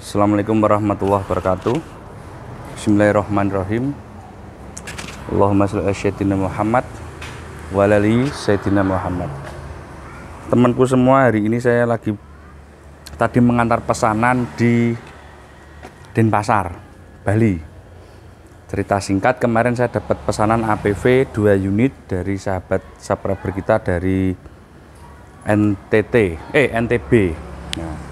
Assalamualaikum warahmatullahi wabarakatuh. Bismillahirrahmanirrahim. Allahumma sholli ala sayyidina Muhammad wa ala ali sayyidina Muhammad. Temanku semua, hari ini saya lagi tadi mengantar pesanan di Denpasar, Bali. Cerita singkat, kemarin saya dapat pesanan APV 2 unit dari sahabat subscriber kita dari NTB. Nah,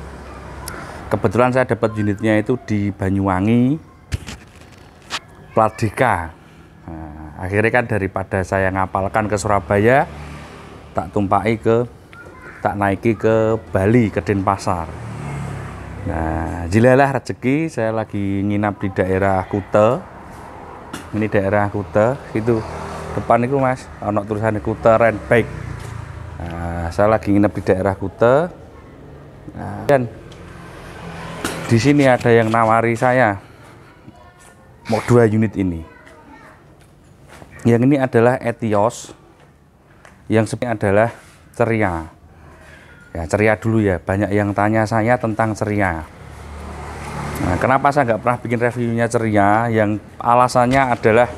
kebetulan saya dapat unitnya itu di Banyuwangi, plat DK. Nah, akhirnya kan daripada saya ngapalkan ke Surabaya, tak naiki ke Bali, ke Denpasar. Nah, jilalah rezeki, saya lagi nginap di daerah Kute. Ini daerah Kute, itu depan itu Mas, ono tulisannya Kute Renbike. Nah, saya lagi nginap di daerah Kute. Nah, dan di sini ada yang nawari saya mau 2 unit ini. Yang ini adalah Etios, yang sebenarnya adalah Ceria. Ya, Ceria dulu ya. Banyak yang tanya saya tentang Ceria. Nah, kenapa saya nggak pernah bikin reviewnya Ceria? Yang alasannya adalah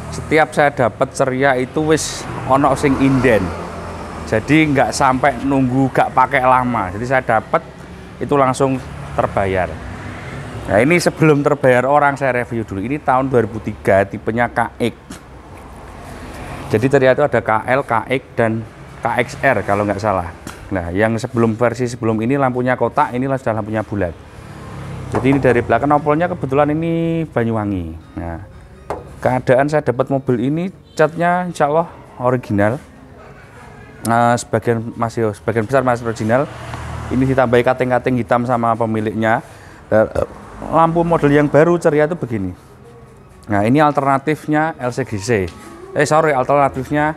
setiap saya dapat Ceria itu wis ono sing inden. Jadi nggak sampai nunggu, gak pakai lama. Jadi saya dapat itu langsung terbayar. Nah, ini sebelum terbayar orang saya review dulu. Ini tahun 2003, tipenya KX. Jadi ternyata ada KL, KX dan KXR kalau nggak salah. Nah, yang versi sebelum ini lampunya kotak, inilah sudah lampunya bulat. Jadi ini dari belakang opolnya kebetulan ini Banyuwangi. Nah, keadaan saya dapat mobil ini catnya insya Allah original. Nah, sebagian besar masih original. Ini ditambahi kating-kating hitam sama pemiliknya. Lampu model yang baru Ceria itu begini. Nah, ini alternatifnya LCGC. Alternatifnya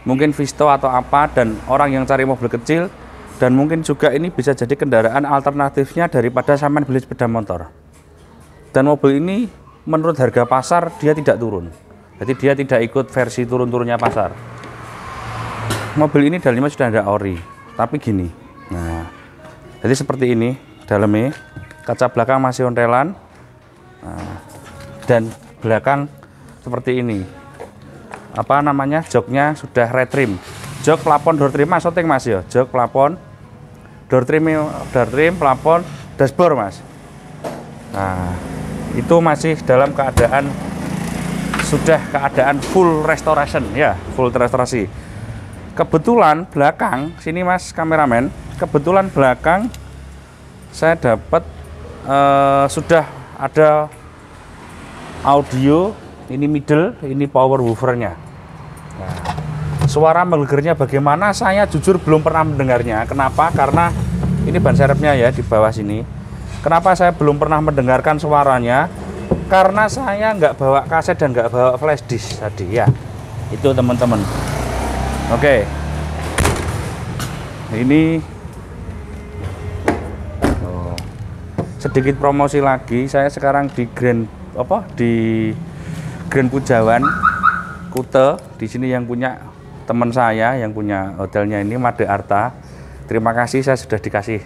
mungkin Visto atau apa, dan orang yang cari mobil kecil, dan mungkin juga ini bisa jadi kendaraan alternatifnya daripada sampean beli sepeda motor. Dan mobil ini menurut harga pasar dia tidak turun. Jadi dia tidak ikut versi turun-turunnya pasar. Mobil ini dalamnya sudah ada ori, tapi gini. Nah, jadi seperti ini dalamnya, kaca belakang masih ontelan. Nah, dan belakang seperti ini. Apa namanya? Joknya sudah red trim. Jok, plafon, door trim Mas, shooting Mas ya. Jok, plafon, door trim, plafon, dashboard Mas. Nah, itu masih dalam keadaan full restoration ya, full restorasi. Kebetulan belakang sini Mas kameramen, kebetulan belakang saya dapat sudah ada audio, ini middle, ini power woofernya. Nah, suara menggelegernya bagaimana saya jujur belum pernah mendengarnya. Kenapa? Karena ini ban serepnya ya di bawah sini. Kenapa saya belum pernah mendengarkan suaranya? Karena saya nggak bawa kaset dan nggak bawa flash disk tadi ya. Itu teman-teman. Oke. Ini sedikit promosi lagi. Saya sekarang di Grand Pujawan Kute. Di sini yang punya teman saya yang punya hotelnya ini Made Arta. Terima kasih, saya sudah dikasih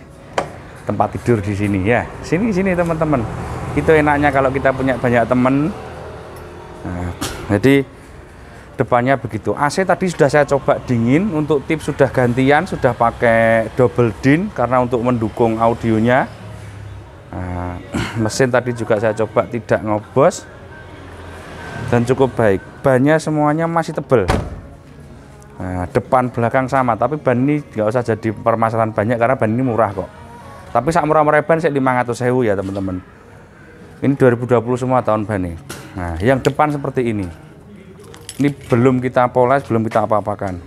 tempat tidur di sini ya. Sini teman-teman. Itu enaknya kalau kita punya banyak teman. Nah, jadi depannya begitu. AC tadi sudah saya coba dingin, untuk tip sudah gantian, sudah pakai double din karena untuk mendukung audionya. Nah, mesin tadi juga saya coba tidak ngobos dan cukup baik. Bannya semuanya masih tebal. Nah, depan belakang sama, tapi ban ini nggak usah jadi permasalahan banyak karena ban ini murah kok. Tapi sak murah-murah ban saya 500.000 ya teman-teman. Ini 2020 semua tahun ban ini. Nah, yang depan seperti ini. Ini belum kita poles, belum kita apa-apakan.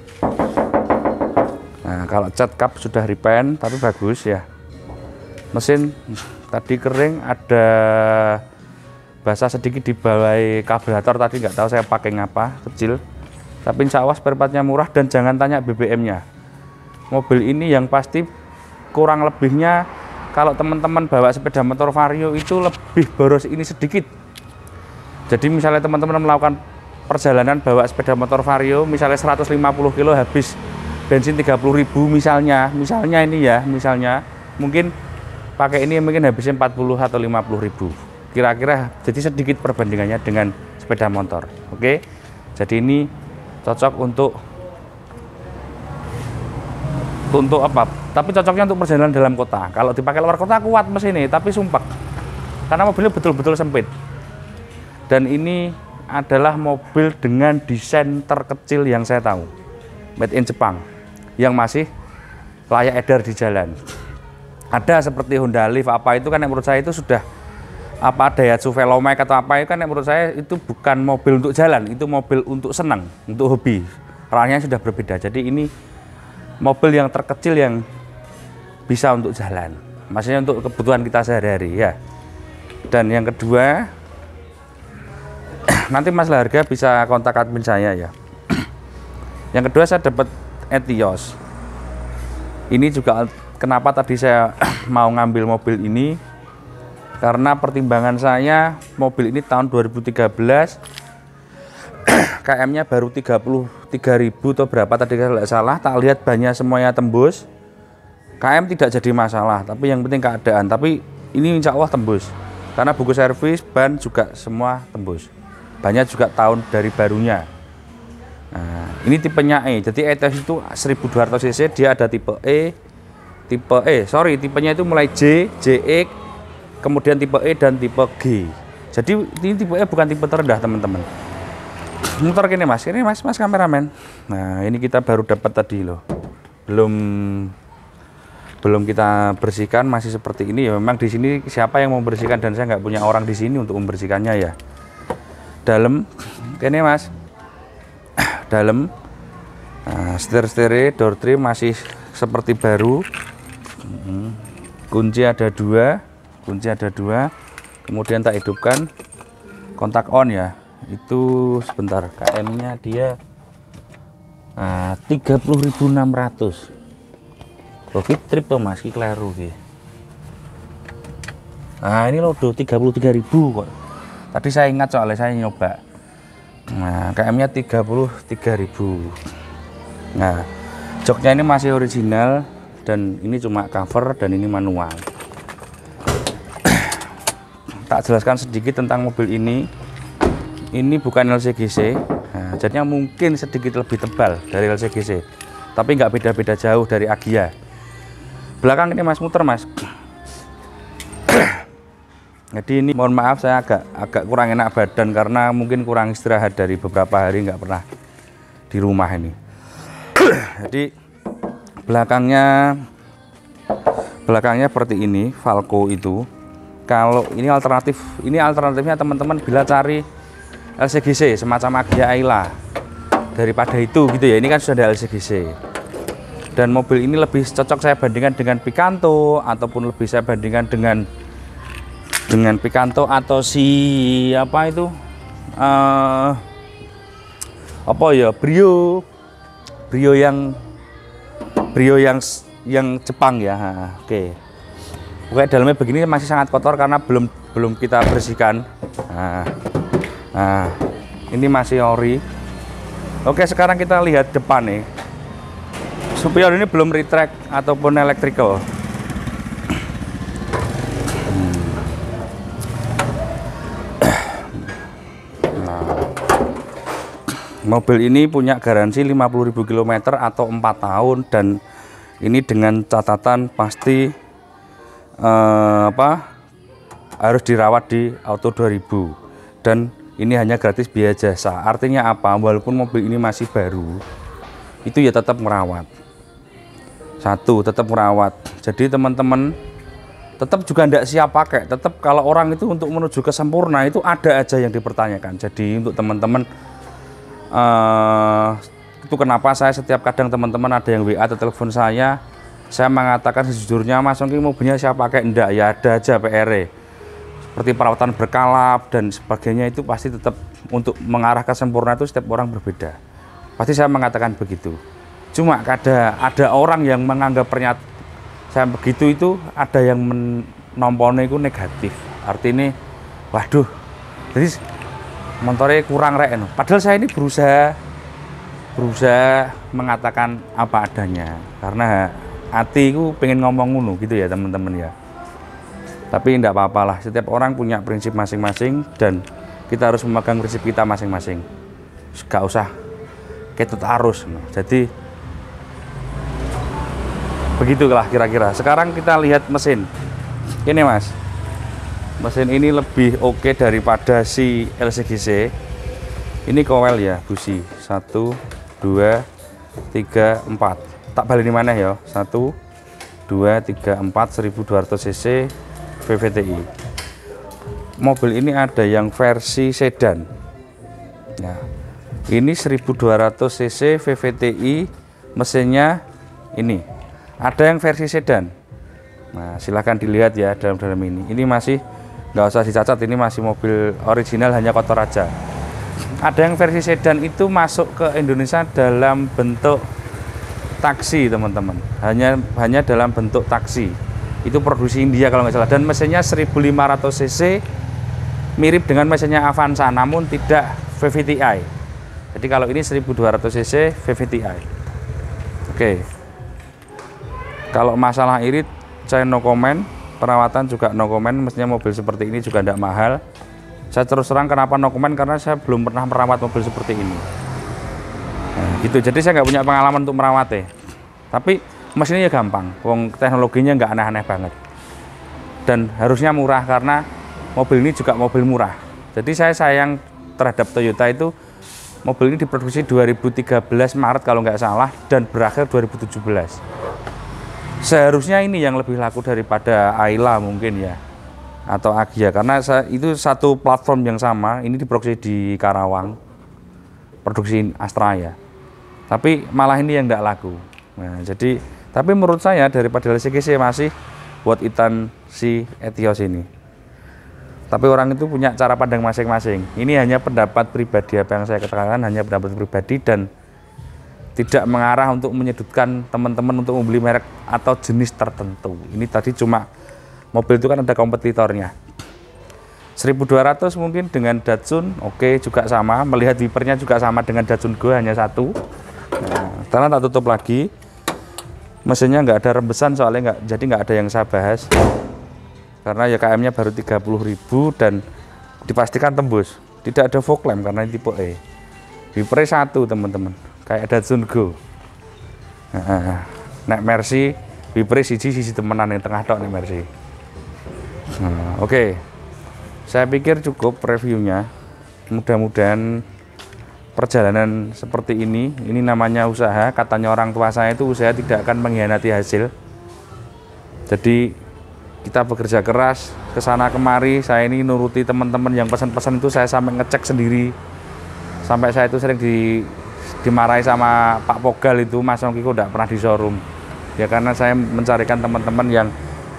Nah, kalau cat cup sudah repaint, tapi bagus ya. Mesin tadi kering, ada basah sedikit di bawah karburator tadi, nggak tahu saya pakai ngapa, kecil. Tapi insya Allah spare partnya murah, dan jangan tanya BBM-nya. Mobil ini yang pasti kurang lebihnya, kalau teman-teman bawa sepeda motor Vario itu lebih boros ini sedikit. Jadi misalnya teman-teman melakukan perjalanan bawa sepeda motor Vario, misalnya 150 kilo habis bensin 30.000 misalnya ini ya, misalnya mungkin pakai ini mungkin habisnya 40 atau 50 ribu kira-kira, jadi sedikit perbandingannya dengan sepeda motor. Oke, jadi ini cocok untuk apa, tapi cocoknya untuk perjalanan dalam kota. Kalau dipakai luar kota kuat mesin ini, tapi sumpek karena mobilnya betul-betul sempit. Dan ini adalah mobil dengan desain terkecil yang saya tahu, made in Jepang, yang masih layak edar di jalan. Ada seperti Honda Leaf apa itu kan yang menurut saya itu sudah apa, Daihatsu Velomax atau apa itu kan yang menurut saya itu bukan mobil untuk jalan, itu mobil untuk senang, untuk hobi. Rannya sudah berbeda. Jadi ini mobil yang terkecil yang bisa untuk jalan, maksudnya untuk kebutuhan kita sehari-hari ya. Dan yang kedua, nanti masalah harga bisa kontak admin saya ya. Yang kedua saya dapat Etios. Ini juga kenapa tadi saya mau ngambil mobil ini, karena pertimbangan saya mobil ini tahun 2013, KM-nya baru 33.000 atau berapa tadi kalau nggak salah, tak lihat bannya semuanya tembus. KM tidak jadi masalah, tapi yang penting keadaan. Tapi ini insya Allah tembus, karena buku servis, ban juga semua tembus. Banyak juga tahun dari barunya. Nah, ini tipenya E, jadi Etios itu 1200 cc, dia ada tipe E, tipenya itu mulai J, JX, kemudian tipe E dan tipe G. Jadi ini tipe E bukan tipe terendah teman-teman. Motor gini mas, ini mas kameramen. Nah ini kita baru dapat tadi loh, belum kita bersihkan, masih seperti ini ya. Memang di sini siapa yang mau bersihkan, dan saya nggak punya orang di sini untuk membersihkannya ya. Dalam, ini mas, dalam, nah, setir door trim masih seperti baru. Kunci ada dua, kemudian tak hidupkan, kontak on ya. Itu sebentar, KM-nya dia 30.600. Oke, trip tuh mas, kleru gitu. Nah ini loh 33.000 kok. Tadi saya ingat soalnya saya nyoba. Nah KM-nya 33.000. Nah joknya ini masih original, dan ini cuma cover, dan ini manual. Tak jelaskan sedikit tentang mobil ini. Ini bukan LCGC, nah, jadinya mungkin sedikit lebih tebal dari LCGC, tapi nggak beda-beda jauh dari Agya. Belakang ini mas, muter mas. Jadi ini mohon maaf, saya agak kurang enak badan karena mungkin kurang istirahat dari beberapa hari nggak pernah di rumah ini. Jadi belakangnya seperti ini, Falco itu. Kalau ini alternatifnya teman-teman bila cari LCGC semacam Agya Ayla daripada itu gitu ya. Ini kan sudah ada LCGC, dan mobil ini lebih cocok saya bandingkan dengan Picanto, ataupun lebih saya bandingkan dengan Picanto atau si apa itu apa ya, Brio yang Jepang ya. Oke. Oke, dalamnya begini masih sangat kotor karena belum kita bersihkan. Nah, ini masih ori. Oke, sekarang kita lihat depan nih. Spion ini belum retract ataupun electrical. Nah, mobil ini punya garansi 50.000 km atau 4 tahun, dan ini dengan catatan pasti harus dirawat di Auto 2000, dan ini hanya gratis biaya jasa. Artinya apa? Walaupun mobil ini masih baru, itu ya tetap merawat. Tetap merawat. Jadi teman-teman tetap juga tidak siap pakai. Tetap kalau orang itu untuk menuju ke sempurna itu ada aja yang dipertanyakan. Jadi untuk teman-teman itu kenapa saya setiap kadang teman-teman ada yang WA atau telepon saya mengatakan sejujurnya, Mas Ongki mobilnya siap pakai, enggak ya, ada aja PR-nya. Seperti perawatan berkalap dan sebagainya, itu pasti tetap untuk mengarah ke sempurna itu setiap orang berbeda. Pasti saya mengatakan begitu. Cuma ada orang yang menganggap pernyataan saya begitu itu ada yang menomponnya itu negatif. Artinya, waduh, jadi motornya kurang rek. Padahal saya ini berusaha mengatakan apa adanya, karena hatiku pengen ngomong ngono gitu ya teman-teman ya. Tapi tidak apa-apa lah, setiap orang punya prinsip masing-masing dan kita harus memegang prinsip kita masing-masing. Gak usah ketut arus. Jadi begitulah kira-kira. Sekarang kita lihat mesin. Ini Mas, mesin ini lebih oke daripada si LCGC. Ini coil ya, busi 1, 2, 3, 4. Tak balik di mana ya? 1, 2, 3, 4, 1200 cc VVTi. Mobil ini ada yang versi sedan. Nah, ini 1200 cc VVTi, mesinnya ini. Ada yang versi sedan. Nah, silahkan dilihat ya dalam ini. Ini masih nggak usah dicacat, ini masih mobil original, hanya kotor aja. Ada yang versi sedan itu masuk ke Indonesia dalam bentuk taksi, teman-teman. Hanya dalam bentuk taksi. Itu produksi India kalau nggak salah, dan mesinnya 1500 cc, mirip dengan mesinnya Avanza namun tidak VVTi. Jadi kalau ini 1200 cc VVTi. Oke. Kalau masalah irit saya no comment, perawatan juga no comment, mestinya mobil seperti ini juga tidak mahal. Saya terus terang kenapa no comment, karena saya belum pernah merawat mobil seperti ini. Nah, gitu. Jadi saya nggak punya pengalaman untuk merawatnya. Tapi mesinnya gampang, wong teknologinya nggak aneh-aneh banget. Dan harusnya murah karena mobil ini juga mobil murah. Jadi saya sayang terhadap Toyota itu, mobil ini diproduksi 2013 Maret kalau nggak salah dan berakhir 2017. Seharusnya ini yang lebih laku daripada Ayla mungkin ya, atau Agya, karena itu satu platform yang sama. Ini diproduksi di Karawang, produksi Astra ya, tapi malah ini yang tidak laku. Nah, jadi tapi menurut saya daripada LCGC masih buat Ethan si Etios ini. Tapi orang itu punya cara pandang masing-masing. Ini hanya pendapat pribadi, apa yang saya katakan hanya pendapat pribadi dan tidak mengarah untuk menyudutkan teman-teman untuk membeli merek atau jenis tertentu. Ini tadi cuma mobil itu kan ada kompetitornya. 1200 mungkin dengan Datsun, oke, juga sama. Melihat wipernya juga sama dengan Datsun Go, hanya satu. Nah, sekarang tak tutup lagi. Mesinnya nggak ada rembesan soalnya jadi nggak ada yang saya bahas. Karena ya KM-nya baru 30.000 dan dipastikan tembus. Tidak ada fog lamp karena ini tipe E. Wipernya satu, teman-teman. Kayak Datsun Go. Nek Mercy, wipernya sisi temenan yang tengah tok nek Mercy. Oke. Saya pikir cukup reviewnya. Mudah-mudahan perjalanan seperti ini namanya usaha. Katanya orang tua saya itu usaha tidak akan mengkhianati hasil. Jadi kita bekerja keras kesana kemari. Saya ini nuruti teman-teman yang pesan-pesan itu, saya sampai ngecek sendiri. Sampai saya itu sering dimarahi sama Pak Pogal itu, Mas Ongkiko tidak pernah di showroom. Ya karena saya mencarikan teman-teman yang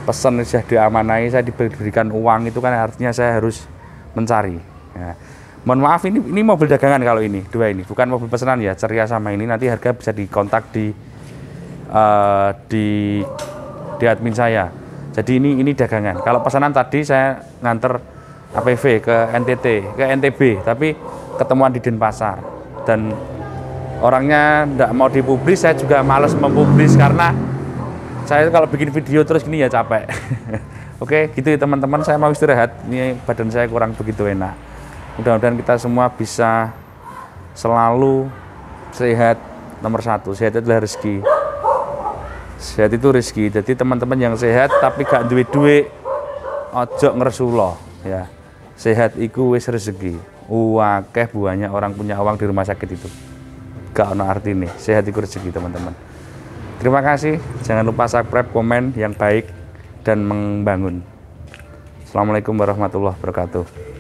pesan sudah diamanai, saya diberikan uang, itu kan artinya saya harus mencari. Ya. Mohon maaf, ini mobil dagangan kalau ini, dua ini, bukan mobil pesanan ya, Ceria sama ini. Nanti harga bisa dikontak di admin saya. Jadi ini dagangan. Kalau pesanan tadi saya nganter APV ke NTT, ke NTB, tapi ketemuan di Denpasar. Dan orangnya tidak mau dipublis, saya juga males mempublis karena saya kalau bikin video terus gini ya capek. Oke, gitu ya teman-teman, saya mau istirahat. Ini badan saya kurang begitu enak. Mudah-mudahan kita semua bisa selalu sehat. Nomor satu, sehat adalah rezeki. Sehat itu rezeki. Jadi teman-teman yang sehat tapi gak duit-duit, ojo ngeresulo ya. Sehat iku wis rezeki. Akeh buahnya orang punya uang di rumah sakit itu. Gak ono arti nih. Sehat itu rezeki, teman-teman. Terima kasih. Jangan lupa subscribe, komen yang baik dan membangun. Assalamualaikum warahmatullahi wabarakatuh.